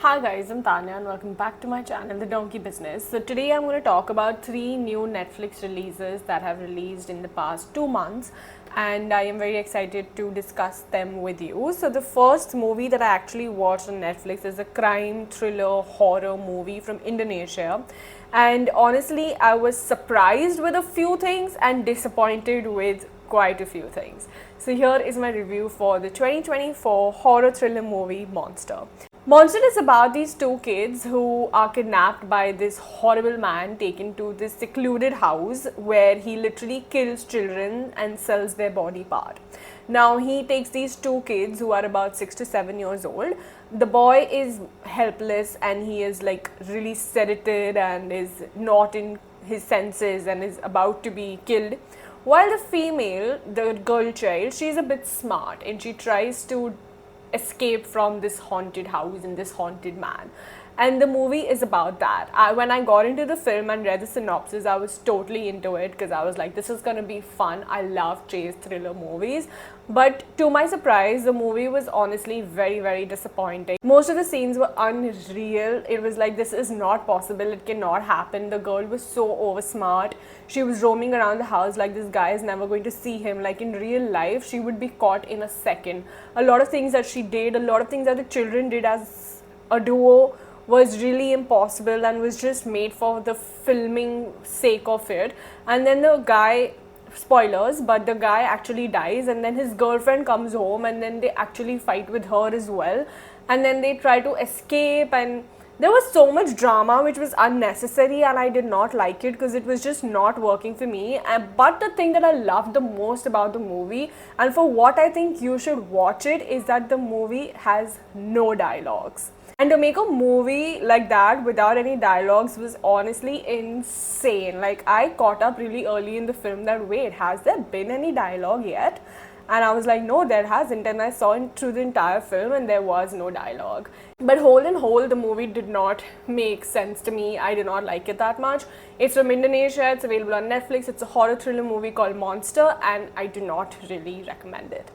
Hi guys, I'm Tanya and welcome back to my channel, The Donkey Business. So today I'm going to talk about 3 new Netflix releases that have released in the past 2 months, and I am very excited to discuss them with you. So the first movie that I actually watched on Netflix is a crime thriller horror movie from Indonesia. And honestly, I was surprised with a few things and disappointed with quite a few things. So here is my review for the 2024 horror thriller movie Monster. Monster is about these two kids who are kidnapped by this horrible man, taken to this secluded house where he literally kills children and sells their body part. Now he takes these two kids who are about 6 to 7 years old. The boy is helpless and he is like really sedated and is not in his senses and is about to be killed. While the female, the girl child, she's a bit smart and she tries to escape from this haunted house and this haunted man. And the movie is about that. When I got into the film and read the synopsis, I was totally into it because I was like, this is gonna be fun. I love chase thriller movies. But to my surprise, the movie was honestly very, very disappointing. Most of the scenes were unreal. It was like, this is not possible. It cannot happen. The girl was so over smart. She was roaming around the house like this guy is never going to see him. Like in real life, she would be caught in a second. A lot of things that she did, a lot of things that the children did as a duo was really impossible and was just made for the filming sake of it. And then the guy, spoilers, but the guy actually dies and then his girlfriend comes home and then they actually fight with her as well, and then they try to escape, and there was so much drama which was unnecessary and I did not like it because it was just not working for me. But the thing that I loved the most about the movie, and for what I think you should watch it, is that the movie has no dialogues. And to make a movie like that without any dialogues was honestly insane. Like, I caught up really early in the film that, wait, has there been any dialogue yet? And I was like, no, there hasn't. And I saw it through the entire film and there was no dialogue. But whole in whole, the movie did not make sense to me. I did not like it that much. It's from Indonesia. It's available on Netflix. It's a horror thriller movie called Monster, and I do not really recommend it.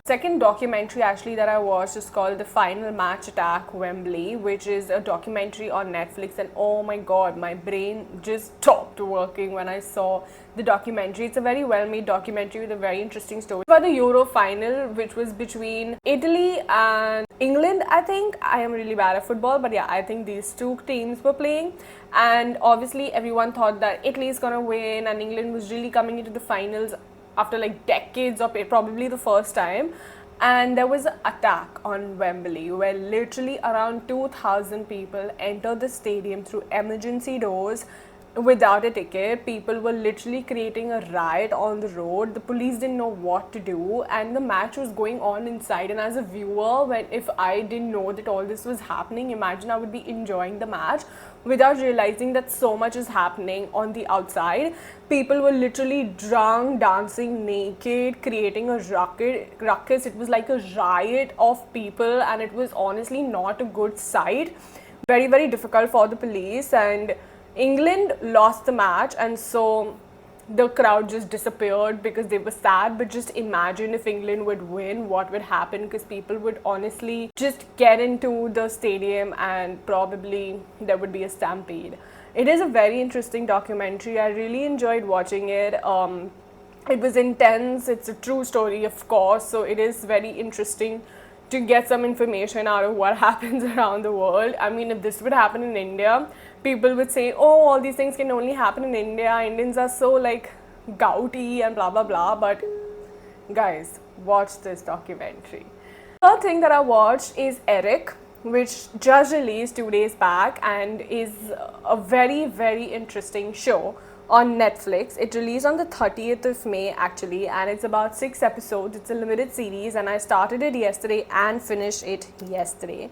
Second documentary actually that I watched is called The Final Match Attack Wembley, which is a documentary on Netflix, and oh my god, my brain just stopped working when I saw the documentary. It's a very well made documentary with a very interesting story about the Euro final, which was between Italy and England. I think I am really bad at football, but yeah, I think these two teams were playing, and obviously everyone thought that Italy is gonna win and England was really coming into the finals after like decades of it, probably the first time. And there was an attack on Wembley where literally around 2,000 people entered the stadium through emergency doors without a ticket. People were literally creating a riot on the road. The police didn't know what to do, and the match was going on inside. And as a viewer, if I didn't know that all this was happening, imagine I would be enjoying the match without realizing that so much is happening on the outside. People were literally drunk, dancing naked, creating a ruckus. It was like a riot of people, and it was honestly not a good sight. Very, very difficult for the police, and England lost the match, and so the crowd just disappeared because they were sad. But just imagine if England would win, what would happen, because people would honestly just get into the stadium and probably there would be a stampede. It is a very interesting documentary. I really enjoyed watching it. It was intense. It's a true story, of course, so it is very interesting to get some information out of what happens around the world. I mean, if this would happen in India, people would say, oh, all these things can only happen in India. Indians are so like gouty and blah blah blah. But guys, watch this documentary. Third thing that I watched is Eric, which just released 2 days back and is a very, very interesting show on Netflix. It released on the 30th of May actually, and it's about 6 episodes. It's a limited series, and I started it yesterday and finished it yesterday.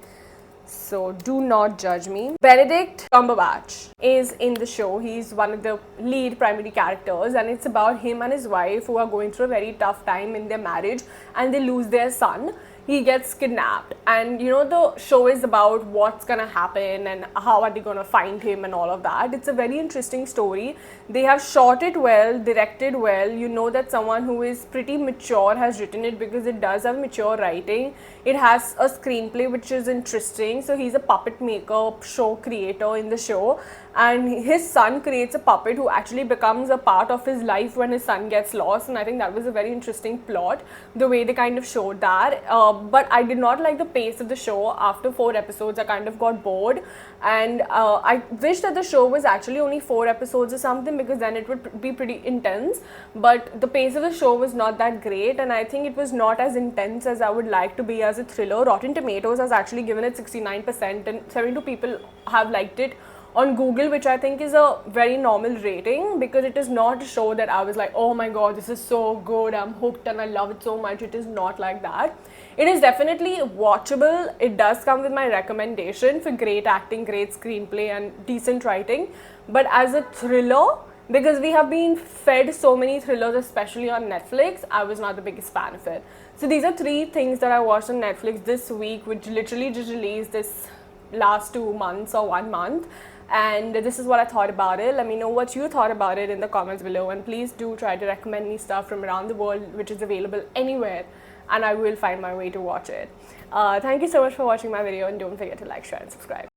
So do not judge me. Benedict Cumberbatch is in the show. He's one of the lead primary characters, and it's about him and his wife who are going through a very tough time in their marriage, and they lose their son. he gets kidnapped, and the show is about what's gonna happen and how are they gonna find him and all of that. It's a very interesting story. They have shot it well, directed well. You know that someone who is pretty mature has written it, because it does have mature writing. It has a screenplay which is interesting. So he's a puppet maker, show creator in the show, and his son creates a puppet who actually becomes a part of his life when his son gets lost. And I think that was a very interesting plot, the way they kind of showed that. But I did not like the pace of the show. After 4 episodes, I kind of got bored, and I wish that the show was actually only 4 episodes or something, because then it would be pretty intense. But the pace of the show was not that great, and I think it was not as intense as I would like to be as a thriller. Rotten Tomatoes has actually given it 69%, and 72 people have liked it on Google, which I think is a very normal rating, because it is not a show that I was like, oh my god, this is so good, I'm hooked and I love it so much. It is not like that. It is definitely watchable. It does come with my recommendation for great acting, great screenplay, and decent writing. But as a thriller, because we have been fed so many thrillers, especially on Netflix, I was not the biggest fan of it. So these are 3 things that I watched on Netflix this week, which literally just released this last 2 months or 1 month. And this is what I thought about it. Let me know what you thought about it in the comments below, and please do try to recommend me stuff from around the world which is available anywhere, and I will find my way to watch it. Thank you so much for watching my video, and don't forget to like, share and subscribe.